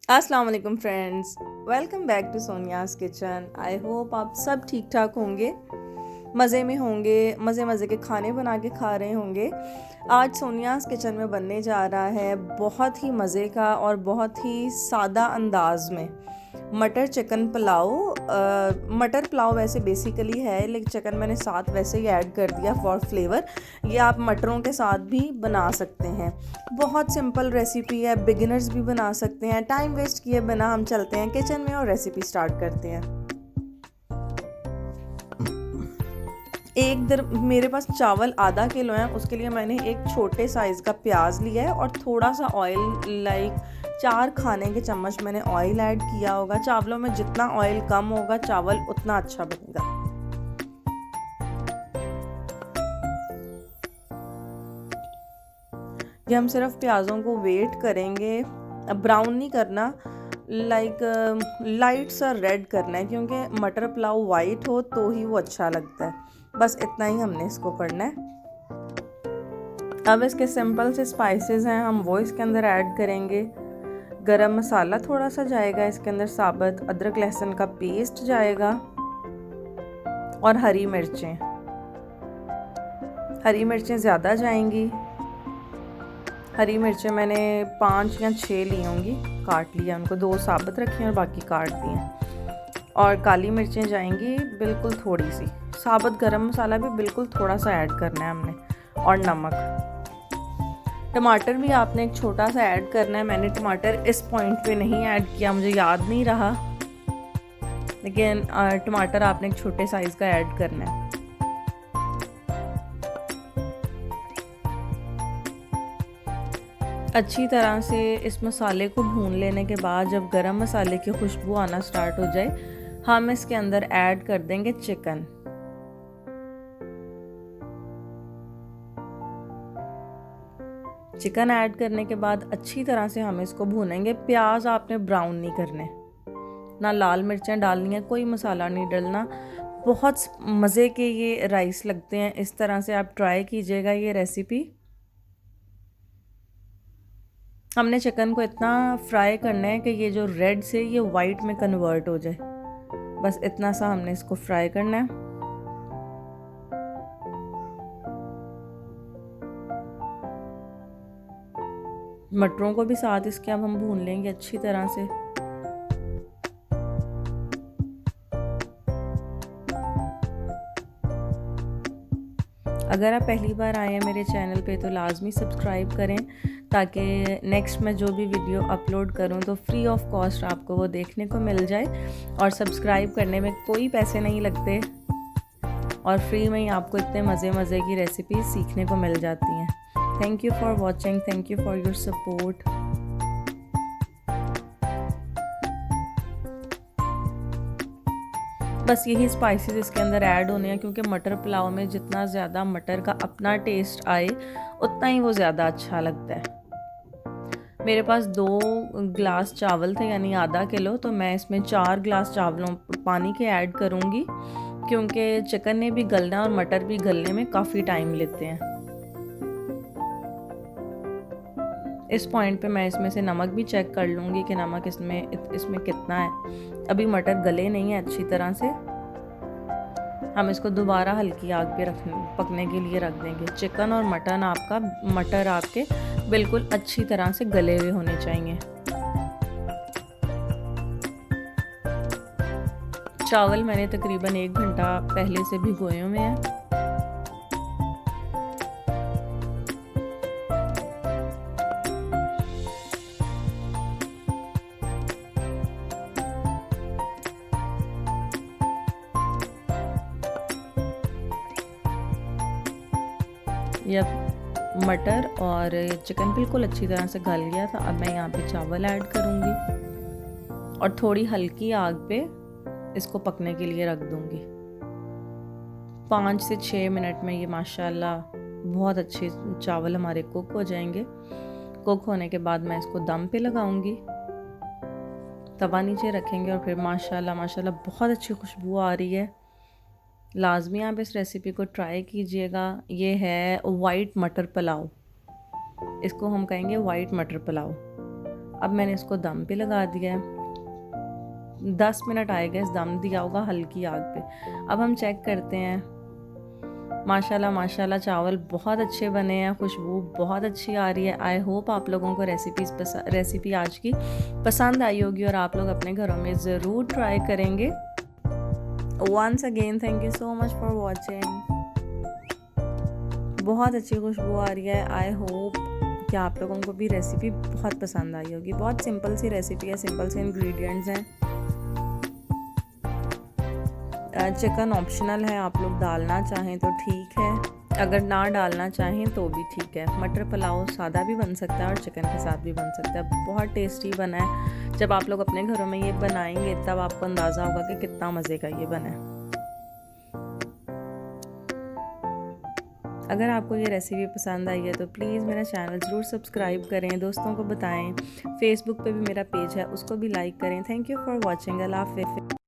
अस्सलाम वालेकुम friends, welcome back to Sonia's kitchen. I hope आप सब ठीक ठाक होंगे, मज़े में होंगे, मज़े मज़े के खाने बना के खा रहे होंगे। आज सोनियाज़ किचन में बनने जा रहा है बहुत ही मज़े का और बहुत ही सादा अंदाज में मटर चिकन पुलाव। मटर पुलाव वैसे बेसिकली है, लेकिन चिकन मैंने साथ वैसे ही ऐड कर दिया फॉर फ्लेवर। ये आप मटरों के साथ भी बना सकते हैं। बहुत सिंपल रेसिपी है, बिगिनर्स भी बना सकते हैं। टाइम वेस्ट किए बिना हम चलते हैं किचन में और रेसिपी स्टार्ट करते हैं। मेरे पास चावल आधा किलो है, उसके लिए मैंने एक छोटे साइज़ का प्याज लिया है और थोड़ा सा ऑयल, लाइक 4 खाने के चम्मच मैंने ऑयल ऐड किया होगा। चावलों में जितना ऑयल कम होगा चावल उतना अच्छा बनेगा। ये हम सिर्फ प्याज़ों को वेट करेंगे, ब्राउन नहीं करना, लाइक लाइट सा रेड करना है, क्योंकि मटर पुलाव वाइट हो तो ही वो अच्छा लगता है। बस इतना ही हमने इसको करना है। अब इसके सिंपल से स्पाइसेस हैं, हम वो इसके अंदर ऐड करेंगे। गरम मसाला थोड़ा सा जाएगा इसके अंदर, साबुत अदरक लहसुन का पेस्ट जाएगा और हरी मिर्चें ज़्यादा जाएंगी। हरी मिर्चें मैंने 5 या 6 ली होंगी, काट लिया उनको, 2 साबुत रखी और बाकी काट दिए। और काली मिर्चें जाएंगी बिल्कुल थोड़ी सी। साबुत गरम मसाला भी बिल्कुल थोड़ा सा ऐड करना है हमने, और नमक। टमाटर भी आपने एक छोटा सा ऐड करना है। मैंने टमाटर इस पॉइंट पे नहीं ऐड किया, मुझे याद नहीं रहा, लेकिन टमाटर आपने एक छोटे साइज़ का ऐड करना है। अच्छी तरह से इस मसाले को भून लेने के बाद जब गरम मसाले की खुशबू आना स्टार्ट हो जाए, हम इसके अंदर ऐड कर देंगे चिकन। चिकन ऐड करने के बाद अच्छी तरह से हम इसको भूनेंगे। प्याज आपने ब्राउन नहीं करने, ना लाल मिर्चें डालनी है, कोई मसाला नहीं डालना। बहुत मज़े के ये राइस लगते हैं। इस तरह से आप ट्राई कीजिएगा ये रेसिपी। हमने चिकन को इतना फ्राई करना है कि ये जो रेड से ये वाइट में कन्वर्ट हो जाए, बस इतना सा हमने इसको फ्राई करना है। मटरों को भी साथ इसके अब हम भून लेंगे अच्छी तरह से। अगर आप पहली बार आए हैं मेरे चैनल पे तो लाजमी सब्सक्राइब करें, ताकि नेक्स्ट मैं जो भी वीडियो अपलोड करूं तो फ्री ऑफ कॉस्ट आपको वो देखने को मिल जाए। और सब्सक्राइब करने में कोई पैसे नहीं लगते और फ्री में ही आपको इतने मज़े की रेसिपीज़ सीखने को मिल जाती हैं। Thank you for watching, thank you for your support. बस यही स्पाइसेस इसके अंदर ऐड होने हैं, क्योंकि मटर पुलाव में जितना ज़्यादा मटर का अपना टेस्ट आए उतना ही वो ज़्यादा अच्छा लगता है। मेरे पास 2 गिलास चावल थे, यानी आधा किलो, तो मैं इसमें 4 गिलास चावलों पानी के ऐड करूँगी, क्योंकि चिकन ने भी गलना और मटर भी गलने में काफ़ी टाइम लेते हैं। इस पॉइंट पे मैं इसमें से नमक भी चेक कर लूँगी कि नमक इसमें कितना है। अभी मटर गले नहीं है अच्छी तरह से, हम इसको दोबारा हल्की आग पे पकने के लिए रख देंगे। चिकन और मटर आपके बिल्कुल अच्छी तरह से गले हुए होने चाहिए। चावल मैंने तकरीबन 1 घंटा पहले से भिगोए हुए हैं। जब मटर और चिकन बिल्कुल अच्छी तरह से गल गया था, अब मैं यहाँ पे चावल ऐड करूँगी और थोड़ी हल्की आग पे इसको पकने के लिए रख दूँगी। 5 से 6 मिनट में ये माशाल्लाह बहुत अच्छे चावल हमारे कुक हो जाएंगे। कुक होने के बाद मैं इसको दम पे लगाऊंगी, तवा नीचे रखेंगे और फिर माशाल्लाह बहुत अच्छी खुशबू आ रही है। लाजमी आप इस रेसिपी को ट्राई कीजिएगा। ये है वाइट मटर पुलाव, इसको हम कहेंगे वाइट मटर पुलाव। अब मैंने इसको दम पे लगा दिया है। 10 मिनट आएगा इस दम दिया होगा हल्की आग पे। अब हम चेक करते हैं। माशाल्लाह माशाल्लाह चावल बहुत अच्छे बने हैं, खुशबू बहुत अच्छी आ रही है। आई होप आप लोगों को रेसिपी आज की पसंद आई होगी और आप लोग अपने घरों में ज़रूर ट्राई करेंगे। Once again thank you so much for watching. बहुत अच्छी खुशबू आ रही है। आई होप कि आप लोगों को भी रेसिपी बहुत पसंद आई होगी। बहुत सिंपल सी रेसिपी है, सिंपल से इंग्रेडिएंट्स हैं। चिकन ऑप्शनल है, आप लोग डालना चाहें तो ठीक है, अगर ना डालना चाहें तो भी ठीक है। मटर पुलाव सादा भी बन सकता है और चिकन के साथ भी बन सकता है। बहुत टेस्टी बना है। जब आप लोग अपने घरों में ये बनाएंगे तब आपको अंदाज़ा होगा कि कितना मज़े का ये बना है। अगर आपको ये रेसिपी पसंद आई है तो प्लीज़ मेरा चैनल ज़रूर सब्सक्राइब करें, दोस्तों को बताएं। फेसबुक पे भी मेरा पेज है, उसको भी लाइक करें। Thank you for watching. अल्लाह हाफ़िज़।